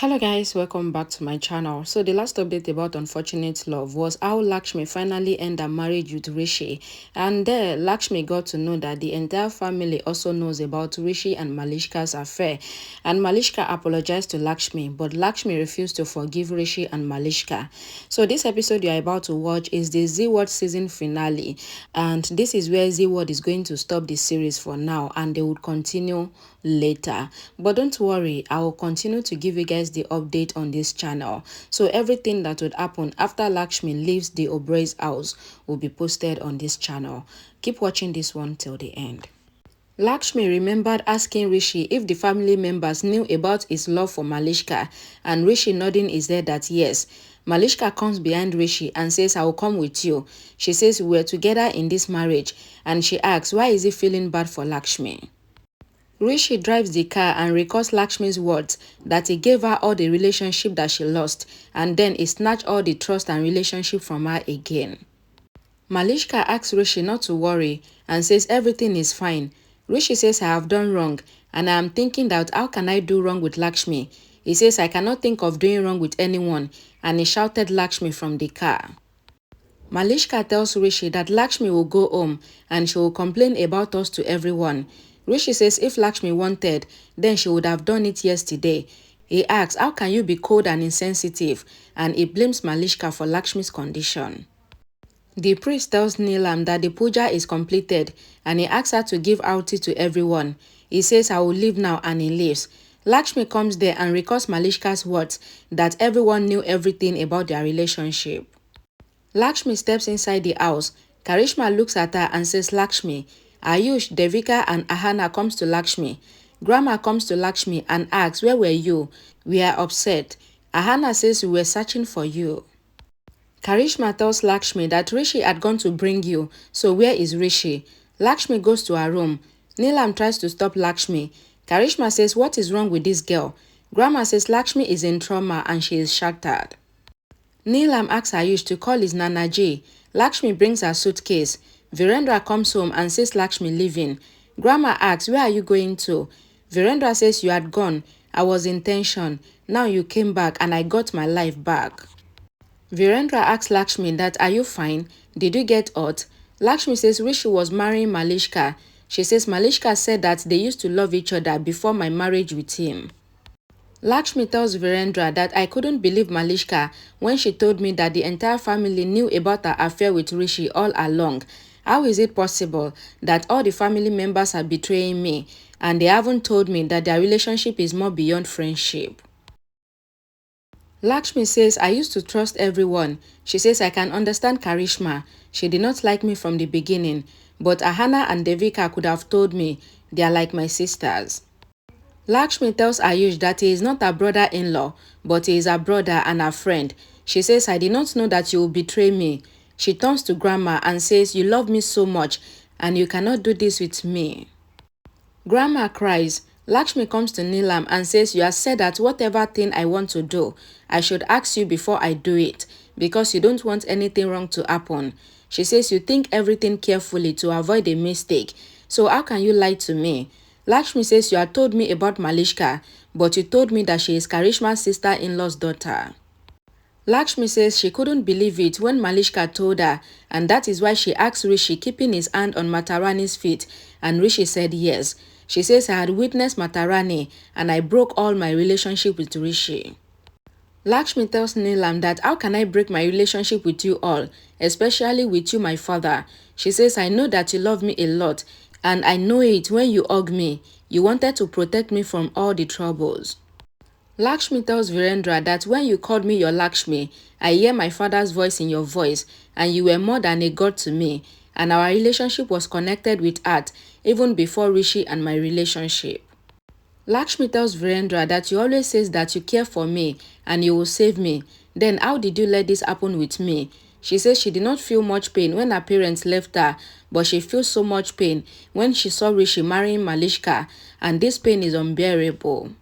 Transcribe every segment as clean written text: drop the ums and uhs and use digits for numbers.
Hello guys, welcome back to my channel. So the last update about Unfortunate Love was how Lakshmi finally ended her marriage with Rishi, and there Lakshmi got to know that the entire family also knows about Rishi and Malishka's affair, and Malishka apologized to Lakshmi, but Lakshmi refused to forgive Rishi and Malishka. So this episode you are about to watch is the Zeeworld season finale, and this is where Zeeworld is going to stop the series for now and they would continue later. But don't worry, I will continue to give you guys the update on this channel, so everything that would happen after Lakshmi leaves the Oberoi's house will be posted on this channel. Keep watching this one till the end. Lakshmi remembered asking Rishi if the family members knew about his love for Malishka, and Rishi nodding his head that yes. Malishka comes behind Rishi and says, I will come with you. She says we were together in this marriage, and she asks why is he feeling bad for Lakshmi. Rishi drives the car and recalls Lakshmi's words that he gave her all the relationship that she lost, and then he snatched all the trust and relationship from her again. Malishka asks Rishi not to worry and says everything is fine. Rishi says I have done wrong and I am thinking that how can I do wrong with Lakshmi. He says I cannot think of doing wrong with anyone, and he shouted Lakshmi from the car. Malishka tells Rishi that Lakshmi will go home and she will complain about us to everyone. Rishi says if Lakshmi wanted, then she would have done it yesterday. He asks, how can you be cold and insensitive? And he blames Malishka for Lakshmi's condition. The priest tells Neelam that the puja is completed and he asks her to give ahuti to everyone. He says, I will leave now, and he leaves. Lakshmi comes there and recalls Malishka's words that everyone knew everything about their relationship. Lakshmi steps inside the house. Karishma looks at her and says, Lakshmi. Ayush, Devika and Ahana comes to Lakshmi. Grandma comes to Lakshmi and asks, where were you? We are upset. Ahana says we were searching for you. Karishma tells Lakshmi that Rishi had gone to bring you, so where is Rishi? Lakshmi goes to her room. Neelam tries to stop Lakshmi. Karishma says, what is wrong with this girl? Grandma says Lakshmi is in trauma and she is shattered. Neelam asks Ayush to call his Nanaji. Lakshmi brings her suitcase. Virendra comes home and says Lakshmi leaving. Grandma asks, where are you going to? Virendra says you had gone. I was in tension. Now you came back and I got my life back. Virendra asks Lakshmi that are you fine? Did you get hurt? Lakshmi says Rishi was marrying Malishka. She says Malishka said that they used to love each other before my marriage with him. Lakshmi tells Virendra that I couldn't believe Malishka when she told me that the entire family knew about her affair with Rishi all along. How is it possible that all the family members are betraying me and they haven't told me that their relationship is more beyond friendship? Lakshmi says I used to trust everyone. She says I can understand Karishma. She did not like me from the beginning, but Ahana and Devika could have told me they are like my sisters. Lakshmi tells Ayush that he is not her brother-in-law, but he is her brother and her friend. She says I did not know that you will betray me. She turns to Grandma and says, you love me so much and you cannot do this with me. Grandma cries. Lakshmi comes to Neelam and says, you have said that whatever thing I want to do, I should ask you before I do it, because you don't want anything wrong to happen. She says you think everything carefully to avoid a mistake, so how can you lie to me? Lakshmi says you had told me about Malishka, but you told me that she is Karishma's sister-in-law's daughter. Lakshmi says she couldn't believe it when Malishka told her, and that is why she asked Rishi keeping his hand on Matarani's feet, and Rishi said yes. She says I had witnessed Matarani and I broke all my relationship with Rishi. Lakshmi tells Neelam that how can I break my relationship with you all, especially with you my father. She says I know that you love me a lot and I know it when you hug me. You wanted to protect me from all the troubles. Lakshmi tells Virendra that when you called me your Lakshmi, I hear my father's voice in your voice and you were more than a god to me, and our relationship was connected with art even before Rishi and my relationship. Lakshmi tells Virendra that you always says that you care for me and you will save me. Then how did you let this happen with me? She says she did not feel much pain when her parents left her, but she feels so much pain when she saw Rishi marrying Malishka, and this pain is unbearable.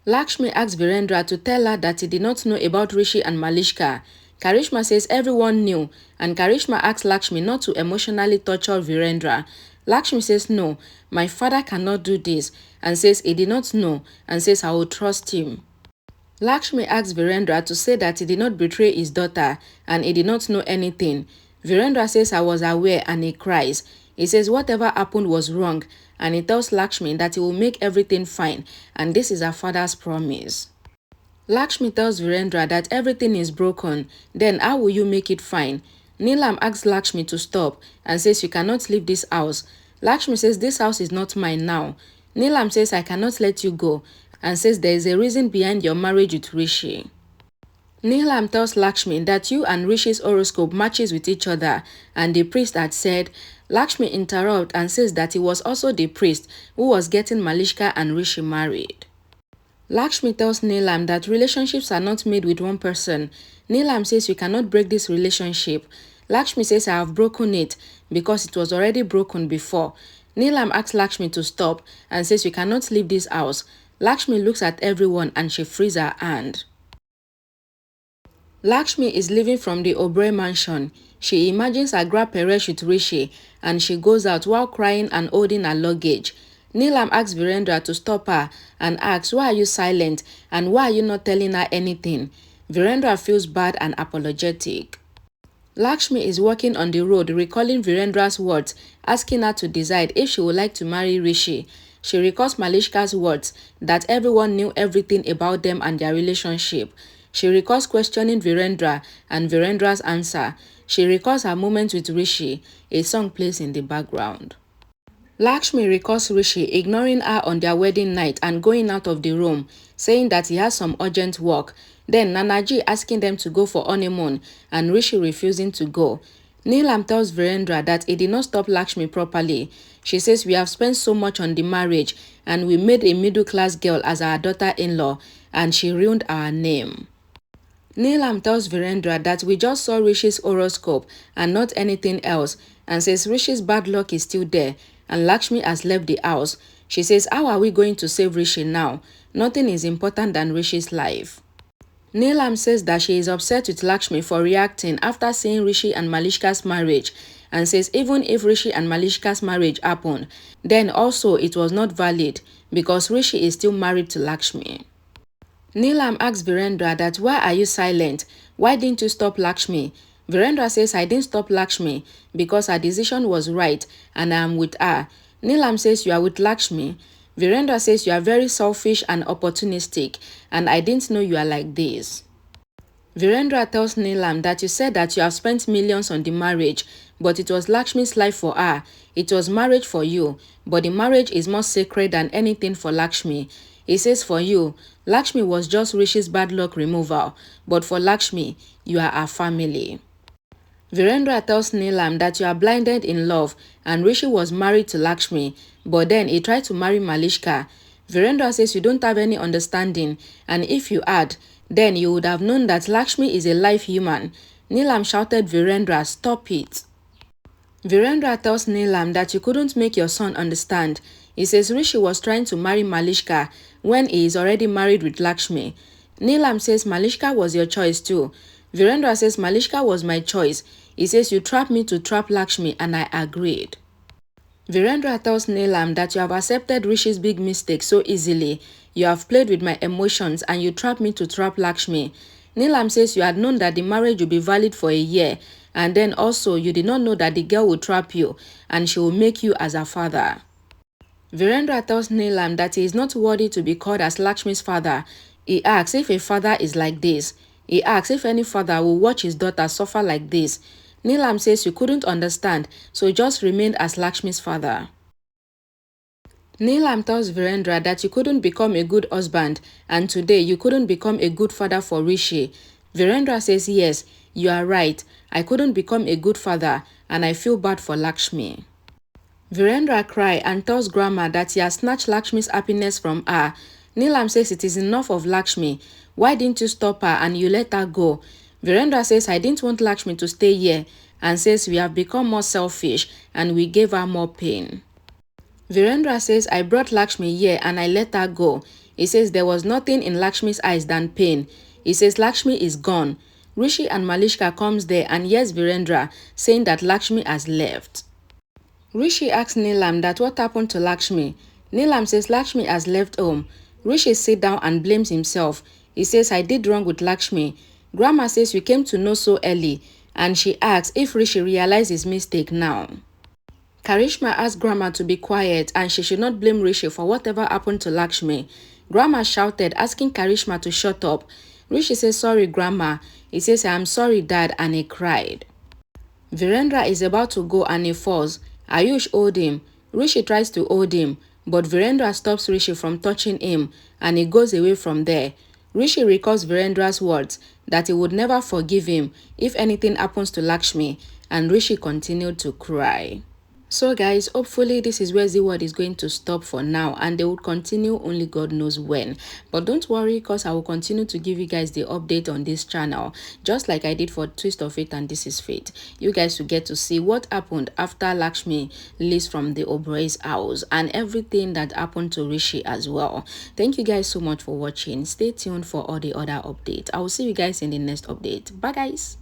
Lakshmi asks Virendra to tell her that he did not know about Rishi and Malishka. Karishma says everyone knew, and Karishma asks Lakshmi not to emotionally torture Virendra. Lakshmi says no, my father cannot do this, and says he did not know, and says I will trust him. Lakshmi asks Virendra to say that he did not betray his daughter and he did not know anything. Virendra says, I was aware, and he cries. He says whatever happened was wrong, and he tells Lakshmi that he will make everything fine, and this is her father's promise. Lakshmi tells Virendra that everything is broken, then how will you make it fine? Neelam asks Lakshmi to stop and says you cannot leave this house. Lakshmi says this house is not mine now. Neelam says I cannot let you go and says there is a reason behind your marriage with Rishi. Neelam tells Lakshmi that you and Rishi's horoscope matches with each other, and the priest had said. Lakshmi interrupts and says that he was also the priest who was getting Malishka and Rishi married. Lakshmi tells Neelam that relationships are not made with one person. Neelam says you cannot break this relationship. Lakshmi says I have broken it because it was already broken before. Neelam asks Lakshmi to stop and says you cannot leave this house. Lakshmi looks at everyone and she frees her hand. Lakshmi is leaving from the Oberoi mansion. She imagines her grab Paresh with Rishi and she goes out while crying and holding her luggage. Neelam asks Virendra to stop her and asks, why are you silent and why are you not telling her anything? Virendra feels bad and apologetic. Lakshmi is walking on the road recalling Virendra's words, asking her to decide if she would like to marry Rishi. She recalls Malishka's words that everyone knew everything about them and their relationship. She recalls questioning Virendra and Virendra's answer. She recalls her moments with Rishi. A song plays in the background. Lakshmi recalls Rishi ignoring her on their wedding night and going out of the room, saying that he has some urgent work. Then Nanaji asking them to go for honeymoon and Rishi refusing to go. Neelam tells Virendra that he did not stop Lakshmi properly. She says we have spent so much on the marriage and we made a middle-class girl as our daughter-in-law and she ruined our name. Neelam tells Virendra that we just saw Rishi's horoscope and not anything else and says Rishi's bad luck is still there and Lakshmi has left the house. She says how are we going to save Rishi now? Nothing is important than Rishi's life. Neelam says that she is upset with Lakshmi for reacting after seeing Rishi and Malishka's marriage and says even if Rishi and Malishka's marriage happened, then also it was not valid because Rishi is still married to Lakshmi. Neelam asks Virendra that why are you silent? Why didn't you stop Lakshmi? Virendra says I didn't stop Lakshmi because her decision was right and I am with her. Neelam says you are with Lakshmi. Virendra says you are very selfish and opportunistic and I didn't know you are like this. Virendra tells Neelam that you said that you have spent millions on the marriage, but it was Lakshmi's life for her. It was marriage for you, but the marriage is more sacred than anything for Lakshmi. He says for you, Lakshmi was just Rishi's bad luck removal, but for Lakshmi, you are her family. Virendra tells Neelam that you are blinded in love and Rishi was married to Lakshmi, but then he tried to marry Malishka. Virendra says you don't have any understanding and if you had, then you would have known that Lakshmi is a live human. Neelam shouted Virendra, stop it. Virendra tells Neelam that you couldn't make your son understand. He says Rishi was trying to marry Malishka when he is already married with Lakshmi. Neelam says Malishka was your choice too. Virendra says Malishka was my choice. He says you trapped me to trap Lakshmi and I agreed. Virendra tells Neelam that you have accepted Rishi's big mistake so easily. You have played with my emotions and you trapped me to trap Lakshmi. Neelam says you had known that the marriage would be valid for a year and then also you did not know that the girl would trap you and she will make you as her father. Virendra tells Neelam that he is not worthy to be called as Lakshmi's father. He asks if a father is like this. He asks if any father will watch his daughter suffer like this. Neelam says you couldn't understand, so just remained as Lakshmi's father. Neelam tells Virendra that you couldn't become a good husband and today you couldn't become a good father for Rishi. Virendra says yes, you are right. I couldn't become a good father and I feel bad for Lakshmi. Virendra cries and tells Grandma that he has snatched Lakshmi's happiness from her. Neelam says it is enough of Lakshmi. Why didn't you stop her and you let her go? Virendra says I didn't want Lakshmi to stay here and says we have become more selfish and we gave her more pain. Virendra says I brought Lakshmi here and I let her go. He says there was nothing in Lakshmi's eyes than pain. He says Lakshmi is gone. Rishi and Malishka comes there and hears Virendra saying that Lakshmi has left. Rishi asks Neelam that what happened to Lakshmi. Neelam says Lakshmi has left home. Rishi sits down and blames himself. He says, I did wrong with Lakshmi. Grandma says you came to know so early, and she asks if Rishi realized his mistake now. Karishma asked Grandma to be quiet and she should not blame Rishi for whatever happened to Lakshmi. Grandma shouted, asking Karishma to shut up. Rishi says, sorry, Grandma. He says, I am sorry, Dad, and he cried. Virendra is about to go and he falls. Ayush hold him. Rishi tries to hold him, but Virendra stops Rishi from touching him and he goes away from there. Rishi recalls Virendra's words that he would never forgive him if anything happens to Lakshmi, and Rishi continued to cry. So guys, hopefully this is where Zeeworld is going to stop for now, and they will continue only God knows when. But don't worry, because I will continue to give you guys the update on this channel, just like I did for Twist of Fate and This is Fate. You guys will get to see what happened after Lakshmi leaves from the Oberoi's house and everything that happened to Rishi as well. Thank you guys so much for watching. Stay tuned for all the other updates. I will see you guys in the next update. Bye guys.